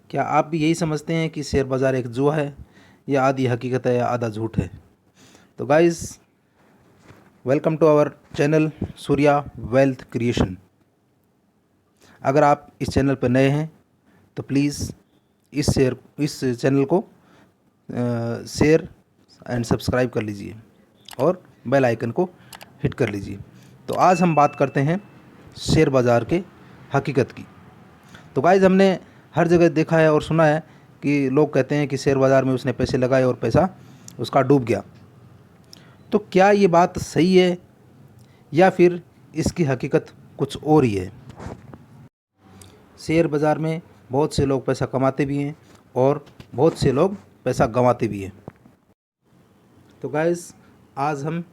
क्या आप भी यही समझते हैं कि शेयर बाज़ार एक जुआ है, या आधी हकीकत है, या आधा झूठ है? तो guys, welcome to our channel Surya wealth creation. अगर आप इस चैनल पर नए हैं तो प्लीज़ इस चैनल को शेयर एंड सब्सक्राइब कर लीजिए और बेल आइकन को हिट कर लीजिए। तो आज हम बात करते हैं शेयर बाज़ार के हकीकत की। तो गाइस, हमने हर जगह देखा है और सुना है कि लोग कहते हैं कि शेयर बाज़ार में उसने पैसे लगाए और पैसा उसका डूब गया। तो क्या ये बात सही है, या फिर इसकी हकीकत कुछ और ही है? शेयर बाज़ार में बहुत से लोग पैसा कमाते भी हैं और बहुत से लोग पैसा गंवाते भी हैं। तो गाइस, आज हम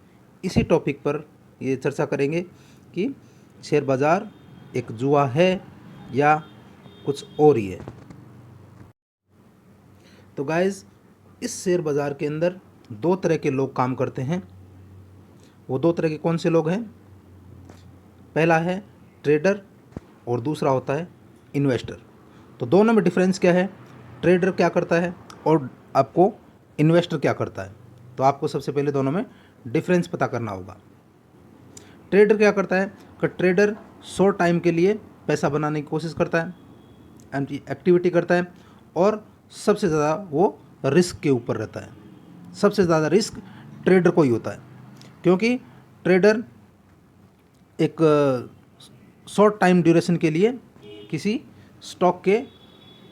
इसी टॉपिक पर ये चर्चा करेंगे कि शेयर बाज़ार एक जुआ है या कुछ और ही है। तो गाइस, इस शेयर बाज़ार के अंदर दो तरह के लोग काम करते हैं। वो दो तरह के कौन से लोग हैं? पहला है ट्रेडर और दूसरा होता है इन्वेस्टर। तो दोनों में डिफरेंस क्या है? ट्रेडर क्या करता है और आपको इन्वेस्टर क्या करता है? तो आपको सबसे पहले दोनों में डिफरेंस पता करना होगा। ट्रेडर क्या करता है कि ट्रेडर शॉर्ट टाइम के लिए पैसा बनाने की कोशिश करता है, एक्टिविटी करता है, और सबसे ज़्यादा वो रिस्क के ऊपर रहता है। सबसे ज़्यादा रिस्क ट्रेडर को ही होता है, क्योंकि ट्रेडर एक शॉर्ट टाइम ड्यूरेशन के लिए किसी स्टॉक के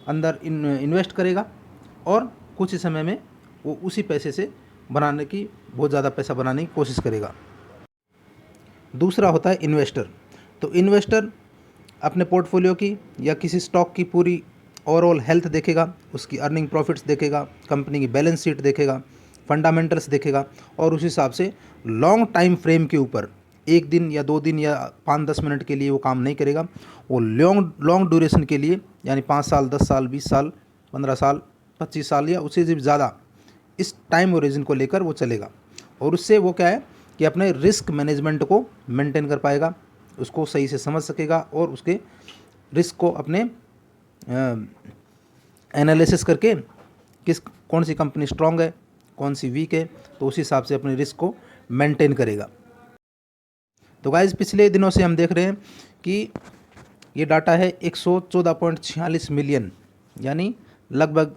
अंदर इन्वेस्ट करेगा और कुछ ही समय में वो उसी पैसे से बहुत ज़्यादा पैसा बनाने की कोशिश करेगा। दूसरा होता है इन्वेस्टर। तो इन्वेस्टर अपने पोर्टफोलियो की या किसी स्टॉक की पूरी ओवरऑल हेल्थ देखेगा, उसकी अर्निंग प्रॉफिट्स देखेगा, कंपनी की बैलेंस शीट देखेगा, फंडामेंटल्स देखेगा, और उस हिसाब से लॉन्ग टाइम फ्रेम के ऊपर 1 दिन या 2 दिन या 5-10 मिनट के लिए वो काम नहीं करेगा। वो लॉन्ग ड्यूरेशन के लिए, यानी 5 साल, 10 साल, 20 साल, 15 साल, 25 साल या उससे भी ज़्यादा इस टाइम ओरिजिन को लेकर वो चलेगा। और उससे वो क्या है कि अपने रिस्क मैनेजमेंट को मेंटेन कर पाएगा, उसको सही से समझ सकेगा और उसके रिस्क को अपने एनालिसिस करके कौन सी कंपनी स्ट्रांग है, कौन सी वीक है, तो उस हिसाब से अपने रिस्क को मेंटेन करेगा। तो गाइस, पिछले दिनों से हम देख रहे हैं कि ये डाटा है 114.46 मिलियन, यानी लगभग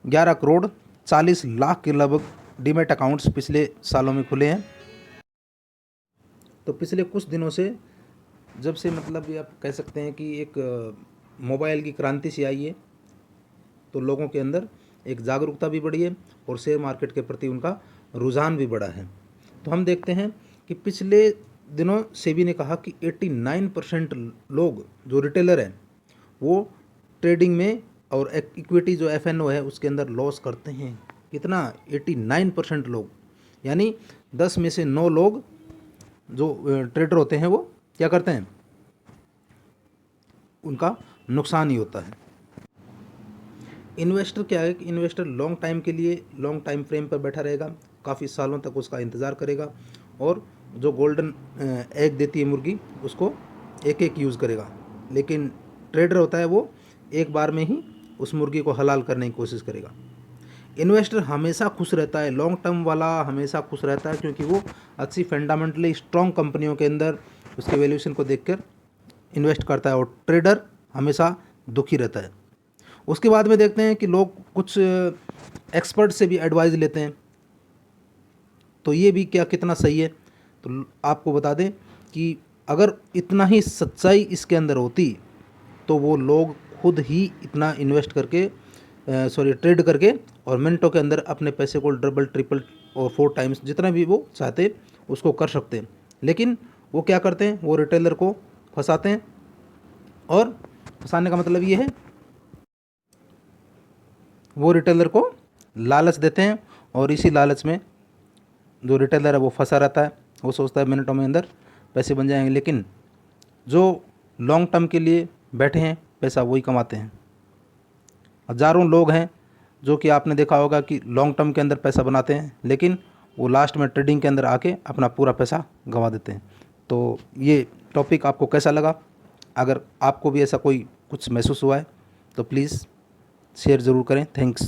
11 करोड़ 40 लाख के लगभग डीमैट अकाउंट्स पिछले सालों में खुले हैं। तो पिछले कुछ दिनों से, जब से मतलब ये आप कह सकते हैं कि एक मोबाइल की क्रांति से आई है, तो लोगों के अंदर एक जागरूकता भी बढ़ी है और शेयर मार्केट के प्रति उनका रुझान भी बढ़ा है। तो हम देखते हैं कि पिछले दिनों सेबी ने कहा कि 89% लोग जो रिटेलर हैं वो ट्रेडिंग में और इक्विटी जो FNO है उसके अंदर लॉस करते हैं। कितना? 89% लोग, यानी 10 में से 9 लोग जो ट्रेडर होते हैं वो क्या करते हैं? उनका नुकसान ही होता है। इन्वेस्टर क्या है कि इन्वेस्टर लॉन्ग टाइम के लिए लॉन्ग टाइम फ्रेम पर बैठा रहेगा, काफ़ी सालों तक उसका इंतज़ार करेगा, और जो गोल्डन एग देती है मुर्गी उसको एक एक यूज़ करेगा। लेकिन ट्रेडर होता है वो एक बार में ही उस मुर्गी को हलाल करने की कोशिश करेगा। इन्वेस्टर हमेशा खुश रहता है, लॉन्ग टर्म वाला हमेशा खुश रहता है, क्योंकि वो अच्छी फंडामेंटली स्ट्रॉन्ग कंपनियों के अंदर उसके वैल्यूएशन को देखकर इन्वेस्ट करता है, और ट्रेडर हमेशा दुखी रहता है। उसके बाद में देखते हैं कि लोग कुछ एक्सपर्ट से भी एडवाइस लेते हैं। तो ये भी क्या कितना सही है? तो आपको बता दें कि अगर इतना ही सच्चाई इसके अंदर होती तो वो लोग खुद ही इतना इन्वेस्ट करके ट्रेड करके और मिनटों के अंदर अपने पैसे को डबल, ट्रिपल और 4 टाइम्स जितना भी वो चाहते उसको कर सकते हैं। लेकिन वो क्या करते हैं? वो रिटेलर को फंसाते हैं, और फंसाने का मतलब ये है वो रिटेलर को लालच देते हैं, और इसी लालच में जो रिटेलर है वो फंसा रहता है। वो सोचता है मिनटों में अंदर पैसे बन जाएंगे, लेकिन जो लॉन्ग टर्म के लिए बैठे हैं पैसा वही कमाते हैं। हज़ारों लोग हैं जो कि आपने देखा होगा कि लॉन्ग टर्म के अंदर पैसा बनाते हैं, लेकिन वो लास्ट में ट्रेडिंग के अंदर आके अपना पूरा पैसा गंवा देते हैं। तो ये टॉपिक आपको कैसा लगा? अगर आपको भी ऐसा कोई कुछ महसूस हुआ है तो प्लीज़ शेयर ज़रूर करें। थैंक्स।